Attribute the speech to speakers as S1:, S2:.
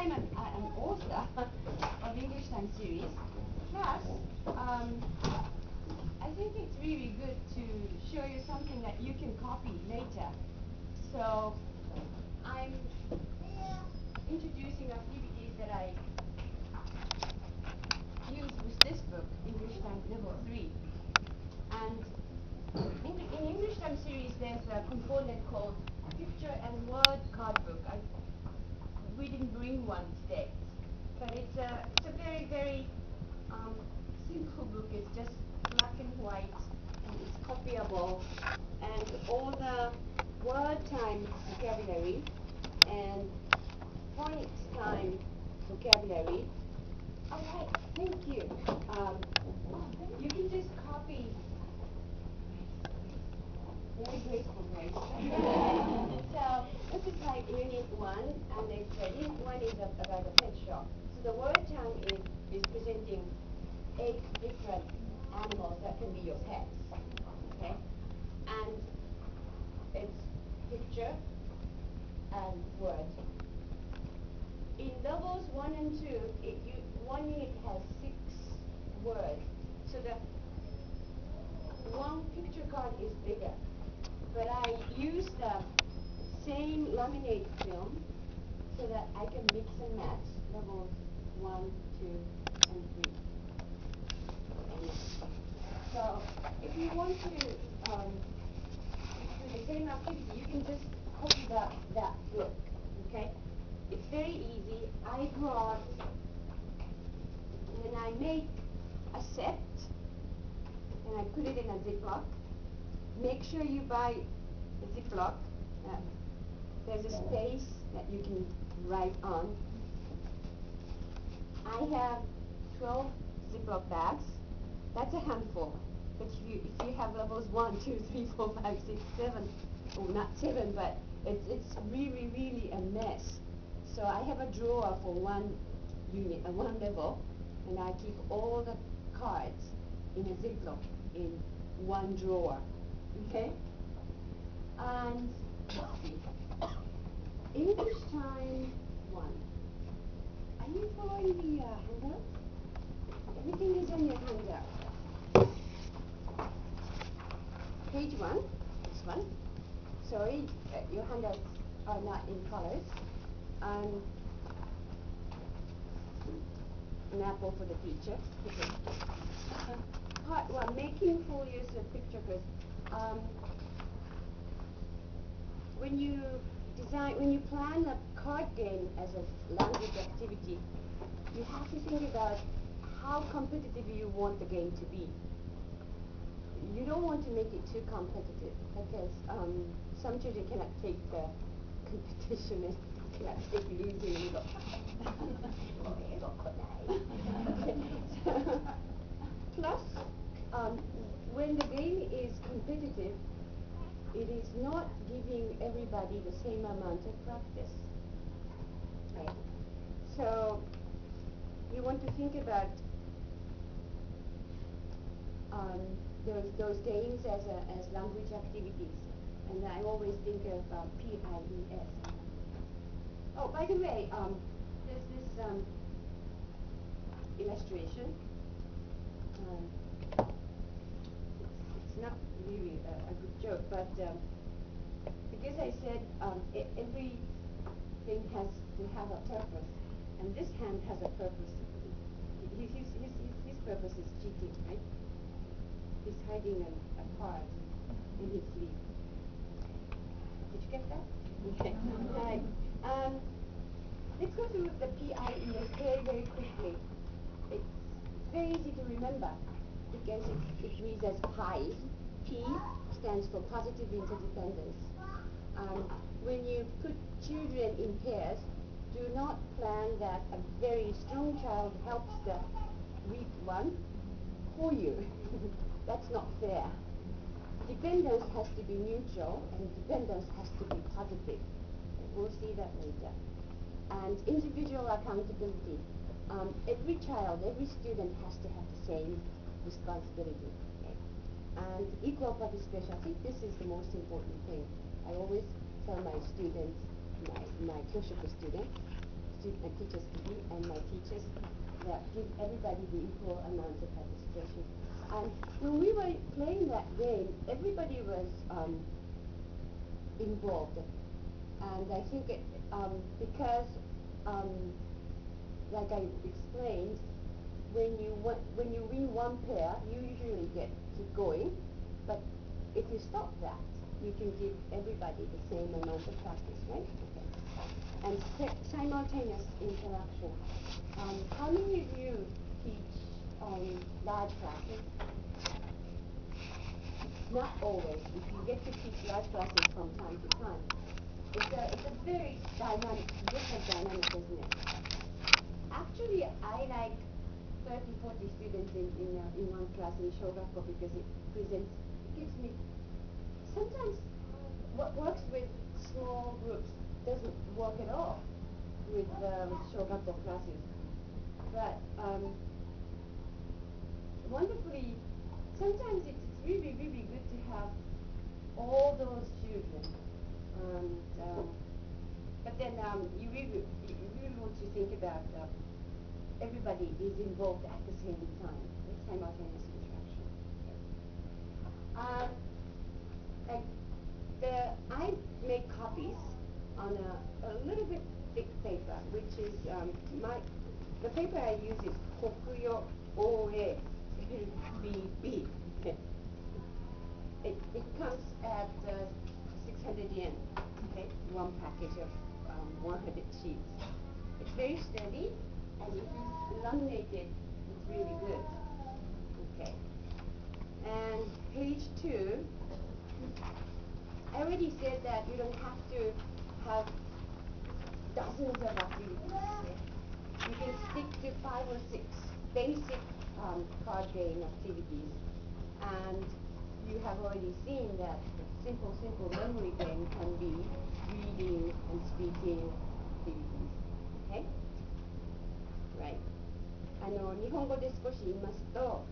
S1: I'm an author of English Time series. Plus, I think it's really good to show you something that you can copy later. So I'm introducing activities that I use with this book, English Time Level 3. And in English Time series, there's a component called Picture and Word Card Book. We didn't bring one today, but it's a very, very simple book. It's just black and white, and it's copyable, and all the word time vocabulary and phonics time vocabulary. All right, thank you. You can just copy. Very graceful, Grace. So this is like unit 1, and unit 1 is about a pet shop. So the word time is presenting 8 different animals that can be your pets. Okay? And it's picture and word. In levels 1 and 2, one unit has 6 words. So the one picture card is bigger. But I use the same laminate film so that I can mix and match levels 1, 2, and 3. So if you want to do the same activity, you can just copy that book. Okay? It's very easy. I brought, and I make a set, and I put it in a Ziploc. Make sure you buy a Ziploc. There's a space that you can write on. I have 12 Ziploc bags. That's a handful. But if you have levels 1, 2, 3, 4, 5, 6, 7, oh, not 7, but it's really, really a mess. So I have a drawer for one unit, one level, and I keep all the cards in a Ziploc in one drawer. Okay? And let's see. English Time 1. Are you following the handout? Everything is on your handout. Page 1, this one. Sorry, your handouts are not in colors. An apple for the teacher. Okay. Part 1, making full use of picture cards. When you plan a card game as a language activity, you have to think about how competitive you want the game to be. You don't want to make it too competitive because some children cannot take the competition and cannot take losing. Plus, when the game is competitive, it is not giving everybody the same amount of practice. Okay. So you want to think about those games as language activities, and I always think of PIES. Oh, by the way, there's this illustration. It's not really a good joke, but because I said everything has to have a purpose, and this hand has a purpose. His purpose is cheating, right? He's hiding a card in his sleeve. Did you get that? Okay. All right. Let's go through the PIES very, very quickly. It's very easy to remember because it reads as PI. P stands for positive interdependence. When you put children in pairs, do not plan that a very strong child helps the weak one for you. That's not fair. Dependence has to be neutral, and dependence has to be positive. We'll see that later. And individual accountability. Every child, every student has to have the same responsibility. Okay? And equal participation. I think this is the most important thing. I always tell my students, my Kyoshoku students, teachers to be and my teachers that give everybody the equal amount of participation. And when we were playing that game, everybody was involved. And I think because, like I explained, when you win one pair, you usually keep going. But if you stop that, you can give everybody the same amount of practice, right? Okay. And simultaneous interaction. How many of you teach large classes? Not always. If you get to teach large classes from time to time, it's a very dynamic, different dynamic, isn't it? Actually, I like 30, 40 students in one class in Shogaku because it gives me, sometimes what works with small groups doesn't work at all with Shogaku classes. But wonderfully, sometimes it's really, really good to have all those children. And, but then you really want to think about everybody is involved at the same time, with simultaneous interaction. I make copies on a little bit thick paper, which is the paper I use is Kokuyo OA BB. It comes at 600 yen, okay, one package of 100 sheets. It's very steady, and if you laminate it, it's really good. Okay. And page 2, I already said that you don't have to have dozens of activities. You can stick to 5 or 6 basic card game activities. And you have already seen that simple memory game can be reading and speaking activities. Okay? Right. 日本語で少し言いますと、